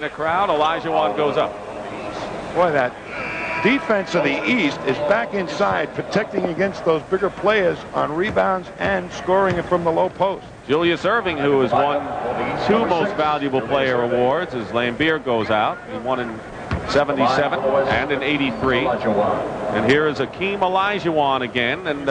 the crowd. Olajuwon goes up. Boy, that defense of the East is back inside, protecting against those bigger players on rebounds and scoring it from the low post. Julius Erving, who has won 2 Most Valuable Player awards, as Laimbeer goes out. He won in 77 and in 83. And here is Akeem Olajuwon again. And,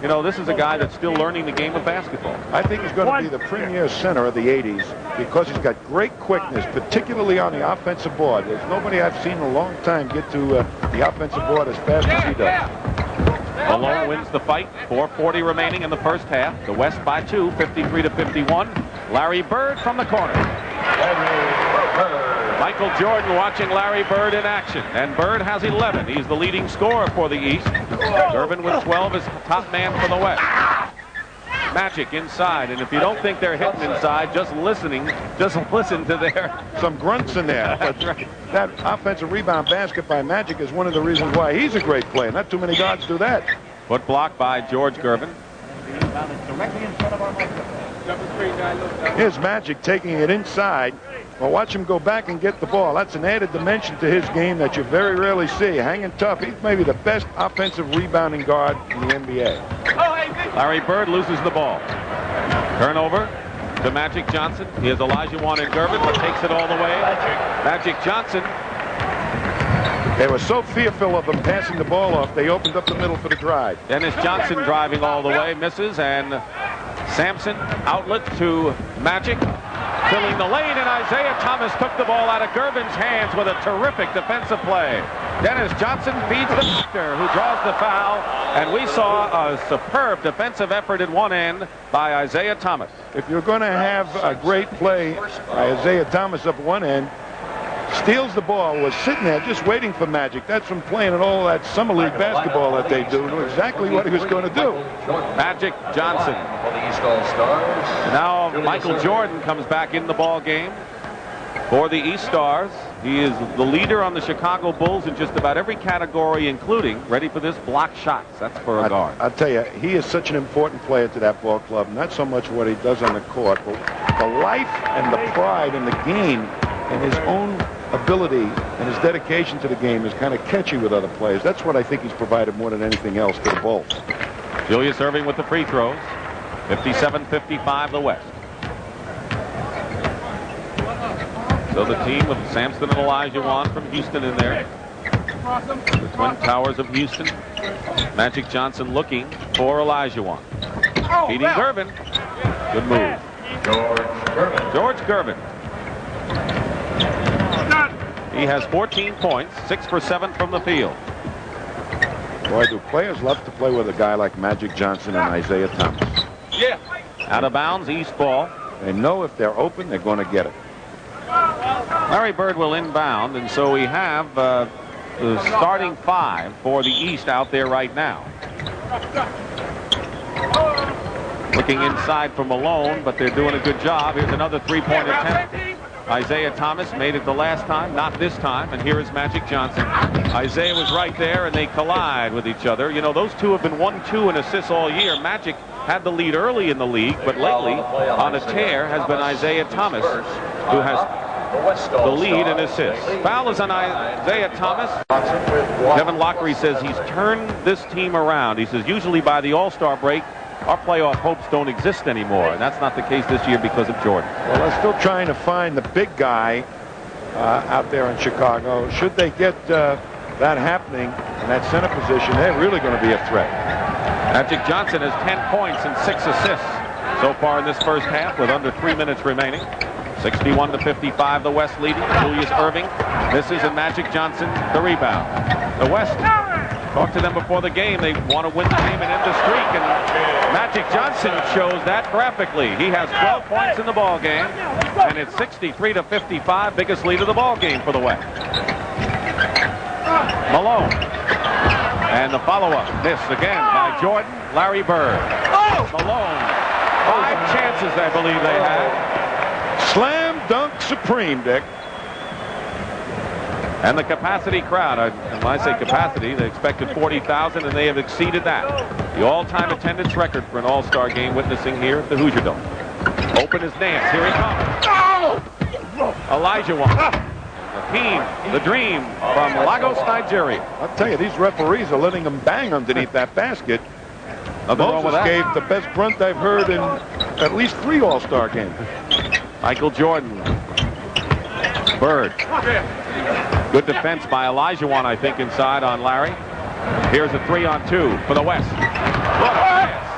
you know, this is a guy that's still learning the game of basketball. I think he's going to be the premier center of the 80s because he's got great quickness, particularly on the offensive board. There's nobody I've seen in a long time get to the offensive board as fast as he does. Malone wins the fight. 4:40 remaining in the first half. The West by 2, 53-51. Larry Bird from the corner. Michael Jordan watching Larry Bird in action. And Bird has 11. He's the leading scorer for the East. Gervin with 12 is top man for the West. Magic inside, and if you don't think they're hitting inside, just listen to their... Some grunts in there. But right. That offensive rebound basket by Magic is one of the reasons why he's a great player. Not too many guards do that. Foot block by George Gervin. Here's Magic taking it inside. Well, watch him go back and get the ball. That's an added dimension to his game that you very rarely see. Hanging tough. He's maybe the best offensive rebounding guard in the NBA. Larry Bird loses the ball. Turnover to Magic Johnson. He has Olajuwon and Gervin, but takes it all the way. Magic Johnson. They were so fearful of him passing the ball off, they opened up the middle for the drive. Dennis Johnson driving all the way, misses, and Sampson outlet to Magic. Filling the lane, and Isaiah Thomas took the ball out of Gervin's hands with a terrific defensive play. Dennis Johnson feeds the doctor, who draws the foul, and we saw a superb defensive effort at one end by Isaiah Thomas. If you're going to have a great play by Isaiah Thomas up one end, steals the ball, was sitting there just waiting for Magic. That's from playing in all that summer league basketball that they do. Knew exactly what he was going to do. Magic Johnson. Now Michael Jordan comes back in the ball game for the East Stars. He is the leader on the Chicago Bulls in just about every category, including, ready for this, block shots. That's for a guard. I'll tell you, he is such an important player to that ball club. Not so much what he does on the court, but the life and the pride in the game and his own ability and his dedication to the game is kind of catchy with other players. That's what I think he's provided more than anything else to the Bulls. Julius Erving with the free throws. 57-55 the West. So the team with Sampson and Olajuwon from Houston in there. The Twin Towers of Houston. Magic Johnson looking for Olajuwon. Feeding Gervin. Good move. George Gervin. He has 14 points, 6 for 7 from the field. Boy, do players love to play with a guy like Magic Johnson and Isaiah Thomas. Yeah. Out of bounds, East ball. They know if they're open, they're going to get it. Larry Bird will inbound, and so we have the starting 5 for the East out there right now. Looking inside for Malone, but they're doing a good job. Here's another three-point attempt. Isaiah Thomas made it the last time, not this time, and here is Magic Johnson. Isaiah was right there, and they collide with each other. You know, those two have been 1-2 in assists all year. Magic had the lead early in the league, but lately, on a tear, has been Isaiah Thomas, who has the lead in assists. Foul is on Isaiah Thomas. Kevin Lockery says he's turned this team around. He says usually by the All-Star break, our playoff hopes don't exist anymore, and that's not the case this year because of Jordan. Well, they're still trying to find the big guy out there in Chicago. Should they get that happening in that center position, they're really going to be a threat. Magic Johnson has 10 points and 6 assists so far in this first half with under 3 minutes remaining. 61-55, the West leading. Julius Erving misses, and Magic Johnson the rebound. The West talked to them before the game. They want to win the game and end the streak, and Magic Johnson shows that graphically. He has 12 points in the ball game, and it's 63-55, biggest lead of the ball game for the West. Malone, and the follow-up miss again by Jordan. Larry Bird. Malone, 5 chances I believe they had. Slam dunk supreme, Dick. And the capacity crowd, and when I say capacity, they expected 40,000, and they have exceeded that. The all-time attendance record for an All-Star game witnessing here at the Hoosier Dome. Open is Nance. Here he comes. Olajuwon. The dream from Lagos, Nigeria. I'll tell you, these referees are letting them bang underneath that basket. Nothing wrong with Moses that. gave the best grunt I've heard in at least 3 All-Star games. Michael Jordan. Bird. Good defense by Olajuwon, I think, inside on Larry. Here's a 3-on-2 for the West. What a pass.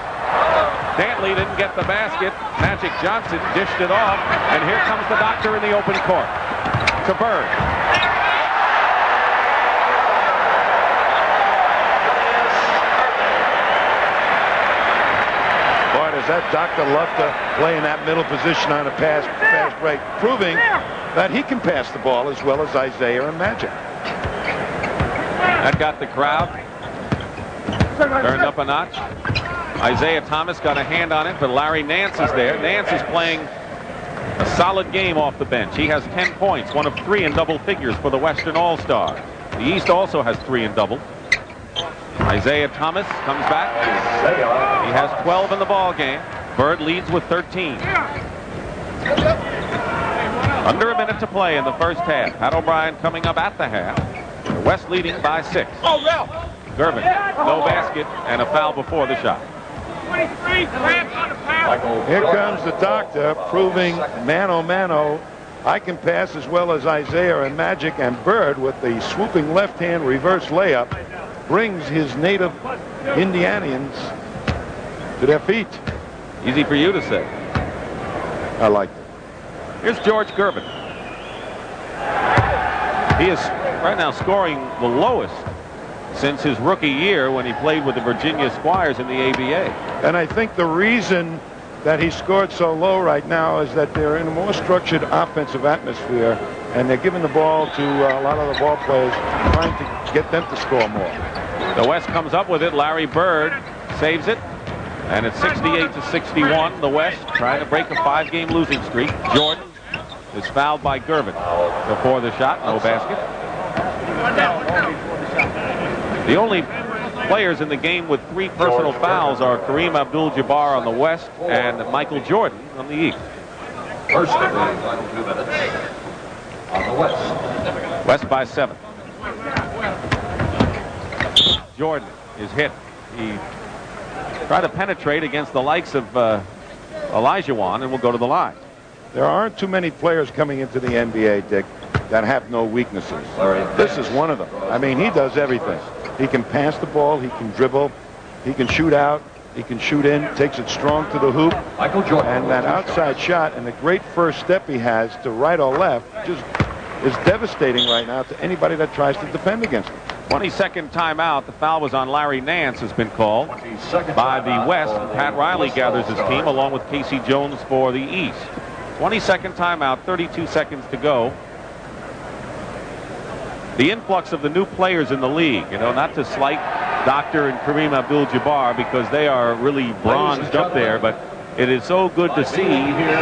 Dantley didn't get the basket. Magic Johnson dished it off. And here comes the doctor in the open court. To Bird. Boy, does that doctor love to play in that middle position on a fast break, proving that he can pass the ball as well as Isaiah and Magic. That got the crowd turned up a notch. Isaiah Thomas got a hand on it, but Larry Nance is there. Nance is playing a solid game off the bench. He has 10 points, one of 3 in double figures for the Western All-Star. The East also has 3 in double. Isaiah Thomas comes back. He has 12 in the ball game. Bird leads with 13. Under a minute to play in the first half. Pat O'Brien coming up at the half. The West leading by 6. Gervin, no basket, and a foul before the shot. Here comes the doctor proving mano. I can pass as well as Isaiah and Magic, and Bird with the swooping left-hand reverse layup brings his native Indianians to their feet. Easy for you to say. I like it. Here's George Gervin. He is right now scoring the lowest since his rookie year when he played with the Virginia Squires in the ABA. And I think the reason that he scored so low right now is that they're in a more structured offensive atmosphere, and they're giving the ball to a lot of the ball players, trying to get them to score more. The West comes up with it. Larry Bird saves it, and it's 68-61. The West trying to break a 5-game losing streak. Jordan is fouled by Gervin before the shot. No basket. The only players in the game with 3 personal fouls are Kareem Abdul-Jabbar on the West and Michael Jordan on the East. First of the final 2 minutes on the West. West by 7. Jordan is hit. He tried to penetrate against the likes of Olajuwon and will go to the line. There aren't too many players coming into the NBA, Dick, that have no weaknesses. This is one of them. I mean, he does everything. He can pass the ball, he can dribble, he can shoot out, he can shoot in, takes it strong to the hoop. Michael Jordan. And that outside shot and the great first step he has to right or left just is devastating right now to anybody that tries to defend against him. 22nd timeout. The foul was on Larry Nance has been called by the West. Pat Riley gathers his team along with Casey Jones for the East. 22nd timeout, 32 seconds to go. The influx of the new players in the league, not to slight Doctor and Kareem Abdul-Jabbar because they are really bronzed up there, but it is so good to see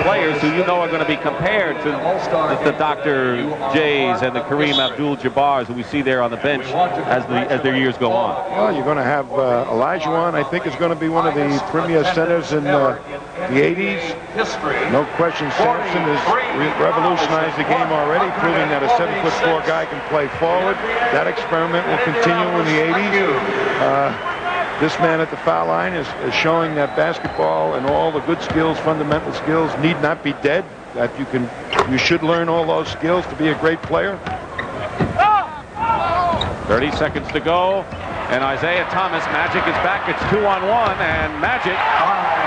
players who are going to be compared to the Dr. J's and the Kareem Abdul-Jabbars who we see there on the bench as their years go on. Well, you're going to have Olajuwon, I think, is going to be one of the premier centers in the 80s. No question, Sampson has revolutionized the game already, proving that a 7'4" guy can play forward. That experiment will continue in the 80s. This man at the foul line is showing that basketball and all the good skills, fundamental skills, need not be dead. That you should learn all those skills to be a great player. 30 seconds to go, and Isaiah Thomas, Magic is back. It's 2-on-1, and Magic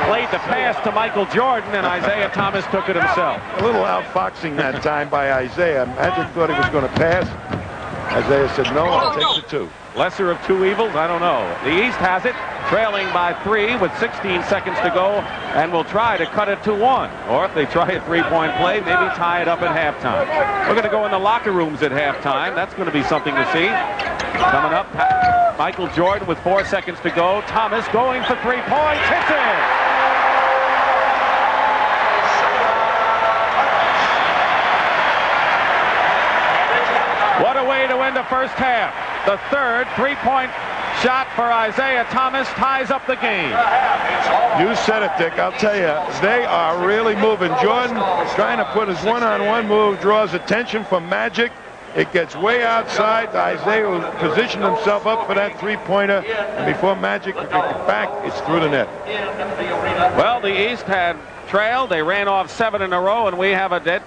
played the pass to Michael Jordan, and Isaiah Thomas took it himself. A little outfoxing that time by Isaiah. Magic thought he was going to pass. Isaiah said, no, I'll take the 2. Lesser of 2 evils? I don't know. The East has it, trailing by 3 with 16 seconds to go, and will try to cut it to 1. Or if they try a 3-point play, maybe tie it up at halftime. We're going to go in the locker rooms at halftime. That's going to be something to see. Coming up, Michael Jordan with 4 seconds to go. Thomas going for 3 points. Hits it! What a way to end the first half. The third 3-point shot for Isaiah Thomas ties up the game. You said it, Dick. I'll tell you, they are really moving. Jordan trying to put his one-on-one move, draws attention from Magic. It gets way outside. Isaiah positioned himself up for that three-pointer, and before Magic could get back, it's through the net. Well, the East had trailed. They ran off 7 in a row, and we have a dead